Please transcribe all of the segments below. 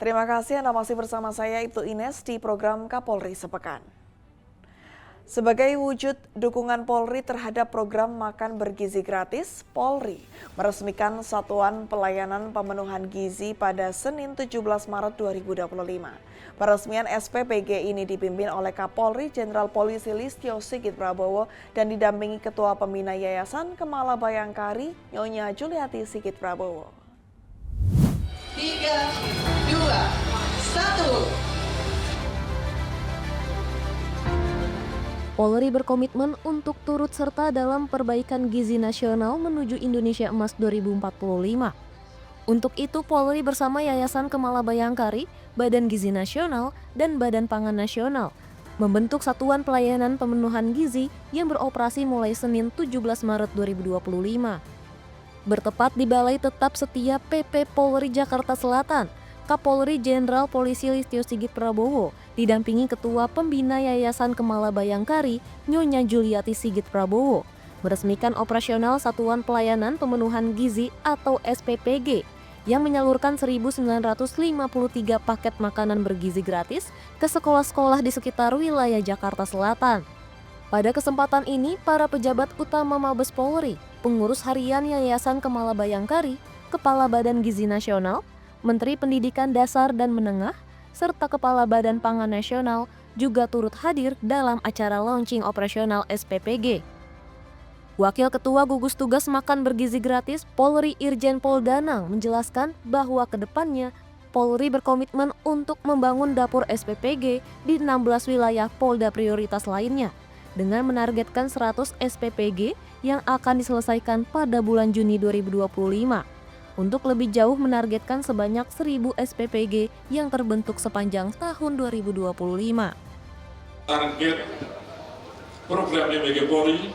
Terima kasih Anda masih bersama saya Ibtu Ines di program Kapolri Sepekan. Sebagai wujud dukungan Polri terhadap program makan bergizi gratis, Polri meresmikan Satuan Pelayanan Pemenuhan Gizi pada Senin 17 Maret 2025. Peresmian SPPG ini dipimpin oleh Kapolri Jenderal Polisi Listio Sigit Prabowo dan didampingi Ketua Pembina Yayasan Kemala Bayangkari, Nyonya Juliati Sigit Prabowo. 3, 2, 1. Polri berkomitmen untuk turut serta dalam perbaikan gizi nasional menuju Indonesia Emas 2045. Untuk itu, Polri bersama Yayasan Kemala Bayangkari, Badan Gizi Nasional, dan Badan Pangan Nasional membentuk Satuan Pelayanan Pemenuhan Gizi yang beroperasi mulai Senin 17 Maret 2025. Bertepat di Balai Tetap Setia PP Polri Jakarta Selatan, Kapolri Jenderal Polisi Listio Sigit Prabowo didampingi Ketua Pembina Yayasan Kemala Bayangkari, Nyonya Juliati Sigit Prabowo, meresmikan operasional Satuan Pelayanan Pemenuhan Gizi atau SPPG yang menyalurkan 1.953 paket makanan bergizi gratis ke sekolah-sekolah di sekitar wilayah Jakarta Selatan. Pada kesempatan ini, para pejabat utama Mabes Polri, pengurus harian Yayasan Kemala Bayangkari, Kepala Badan Gizi Nasional, Menteri Pendidikan Dasar dan Menengah, serta Kepala Badan Pangan Nasional juga turut hadir dalam acara launching operasional SPPG. Wakil Ketua Gugus Tugas Makan Bergizi Gratis Polri Irjen Pol Danang menjelaskan bahwa ke depannya Polri berkomitmen untuk membangun dapur SPPG di 16 wilayah Polda prioritas lainnya dengan menargetkan 100 SPPG yang akan diselesaikan pada bulan Juni 2025. Untuk lebih jauh menargetkan sebanyak 1.000 SPPG yang terbentuk sepanjang tahun 2025. Target program MBG Polri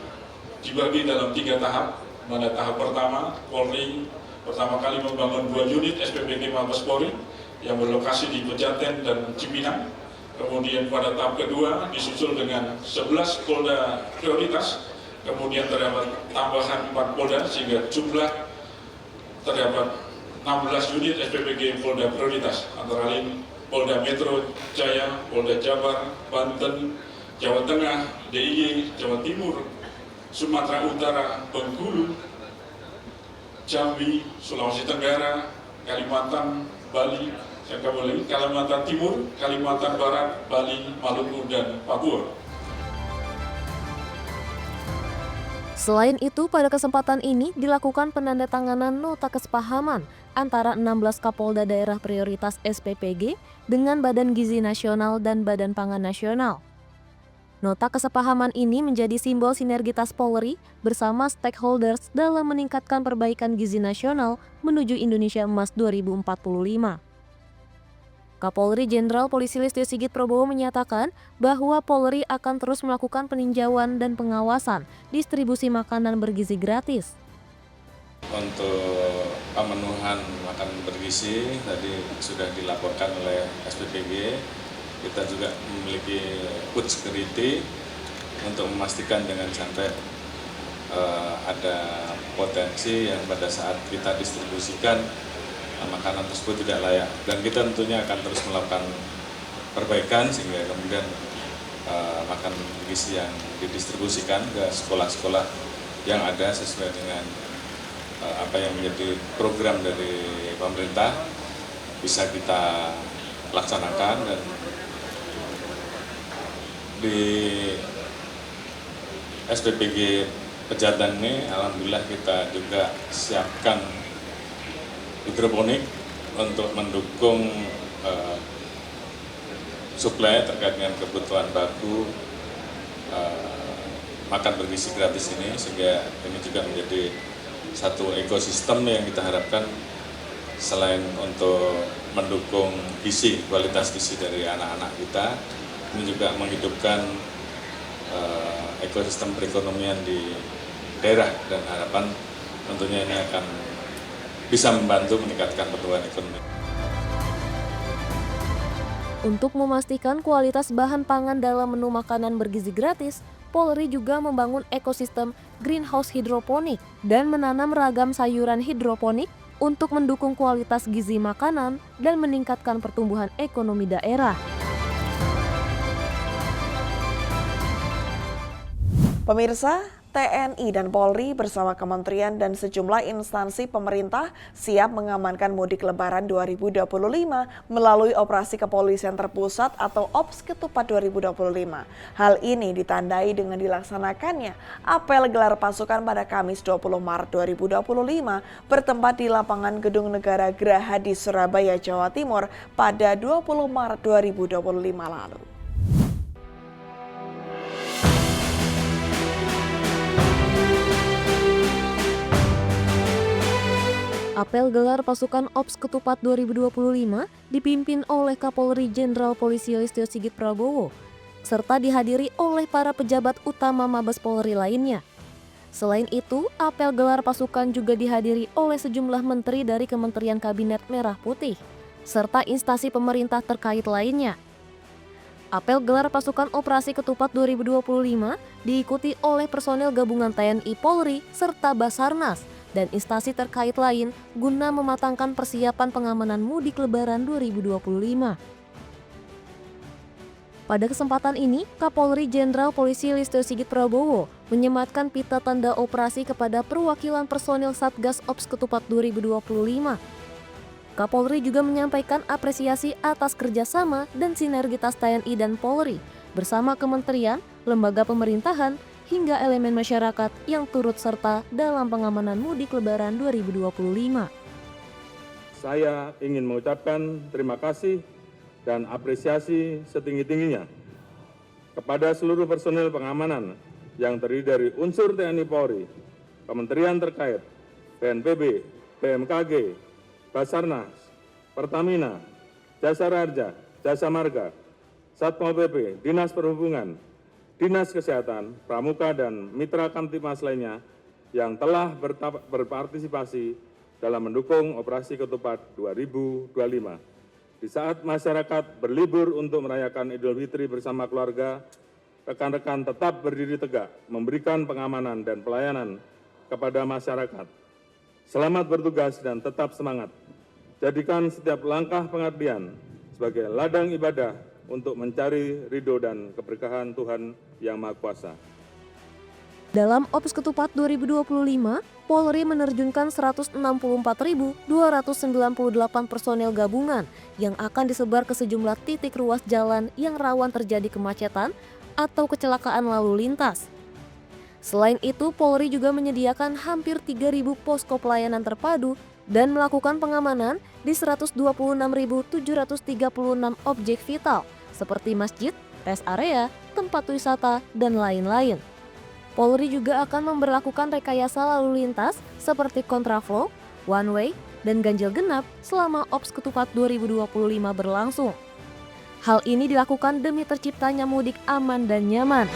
dibagi dalam 3 tahap. Pada tahap pertama, Polri pertama kali membangun 2 unit SPPG Mabes Polri yang berlokasi di Pejaten dan Cipinang. Kemudian pada tahap kedua disusul dengan 11 Polda prioritas. Kemudian terdapat tambahan 4 Polda sehingga jumlah terdapat 16 unit SPPG Polda prioritas, antara lain Polda Metro Jaya, Polda Jabar, Banten, Jawa Tengah, DIY, Jawa Timur, Sumatera Utara, Bengkulu, Jambi, Sulawesi Tenggara, Kalimantan, Bali, Kalimantan Timur, Kalimantan Barat, Bali, Maluku, dan Papua. Selain itu, pada kesempatan ini dilakukan penandatanganan nota kesepahaman antara 16 Kapolda daerah prioritas SPPG dengan Badan Gizi Nasional dan Badan Pangan Nasional. Nota kesepahaman ini menjadi simbol sinergitas Polri bersama stakeholders dalam meningkatkan perbaikan gizi nasional menuju Indonesia Emas 2045. Kapolri Jenderal Polisi Listio Sigit Prabowo menyatakan bahwa Polri akan terus melakukan peninjauan dan pengawasan distribusi makanan bergizi gratis. Untuk pemenuhan makanan bergizi tadi sudah dilaporkan oleh SPPG. Kita juga memiliki food security untuk memastikan dengan sampai ada potensi yang pada saat kita distribusikan makanan tersebut tidak layak, dan kita tentunya akan terus melakukan perbaikan sehingga kemudian makanan gizi yang didistribusikan ke sekolah-sekolah yang ada sesuai dengan apa yang menjadi program dari pemerintah bisa kita laksanakan. Dan di SPPG Pejaten ini alhamdulillah kita juga siapkan hidroponik untuk mendukung suplai terkait dengan kebutuhan baku makan bergizi gratis ini, sehingga ini juga menjadi satu ekosistem yang kita harapkan selain untuk mendukung gizi, kualitas gizi dari anak-anak kita, ini juga menghidupkan ekosistem perekonomian di daerah, dan harapan tentunya ini akan bisa membantu meningkatkan pertumbuhan ekonomi. Untuk memastikan kualitas bahan pangan dalam menu makanan bergizi gratis, Polri juga membangun ekosistem greenhouse hidroponik dan menanam ragam sayuran hidroponik untuk mendukung kualitas gizi makanan dan meningkatkan pertumbuhan ekonomi daerah. Pemirsa, TNI dan Polri bersama kementerian dan sejumlah instansi pemerintah siap mengamankan mudik Lebaran 2025 melalui operasi kepolisian terpusat atau OPS Ketupat 2025. Hal ini ditandai dengan dilaksanakannya apel gelar pasukan pada Kamis 20 Maret 2025 bertempat di lapangan Gedung Negara Geraha di Surabaya, Jawa Timur pada 20 Maret 2025 lalu. Apel gelar pasukan OPS Ketupat 2025 dipimpin oleh Kapolri Jenderal Polisi Listio Sigit Prabowo, serta dihadiri oleh para pejabat utama Mabes Polri lainnya. Selain itu, apel gelar pasukan juga dihadiri oleh sejumlah menteri dari Kementerian Kabinet Merah Putih, serta instansi pemerintah terkait lainnya. Apel gelar pasukan Operasi Ketupat 2025 diikuti oleh personel gabungan TNI Polri serta Basarnas dan instansi terkait lain guna mematangkan persiapan pengamanan mudik Lebaran 2025. Pada kesempatan ini, Kapolri Jenderal Polisi Listio Sigit Prabowo menyematkan pita tanda operasi kepada perwakilan personil Satgas Ops Ketupat 2025. Kapolri juga menyampaikan apresiasi atas kerjasama dan sinergitas TNI dan Polri bersama kementerian, lembaga pemerintahan, hingga elemen masyarakat yang turut serta dalam pengamanan mudik Lebaran 2025. Saya ingin mengucapkan terima kasih dan apresiasi setinggi-tingginya kepada seluruh personil pengamanan yang terdiri dari unsur TNI Polri, kementerian terkait, BNPB, BMKG, Basarnas, Pertamina, Jasa Raja, Jasa Marga, Satpol PP, Dinas Perhubungan, Dinas Kesehatan, Pramuka, dan mitra Kamtipmas lainnya yang telah berpartisipasi dalam mendukung Operasi Ketupat 2025. Di saat masyarakat berlibur untuk merayakan Idul Fitri bersama keluarga, rekan-rekan tetap berdiri tegak, memberikan pengamanan dan pelayanan kepada masyarakat. Selamat bertugas dan tetap semangat. Jadikan setiap langkah pengabdian sebagai ladang ibadah untuk mencari ridho dan keberkahan Tuhan Yang Maha Kuasa. Dalam OPS Ketupat 2025, Polri menerjunkan 164.298 personel gabungan yang akan disebar ke sejumlah titik ruas jalan yang rawan terjadi kemacetan atau kecelakaan lalu lintas. Selain itu, Polri juga menyediakan hampir 3.000 posko pelayanan terpadu dan melakukan pengamanan di 126.736 objek vital seperti masjid, rest area, tempat wisata, dan lain-lain. Polri juga akan memberlakukan rekayasa lalu lintas seperti kontraflow, one way, dan ganjil genap selama OPS Ketupat 2025 berlangsung. Hal ini dilakukan demi terciptanya mudik aman dan nyaman.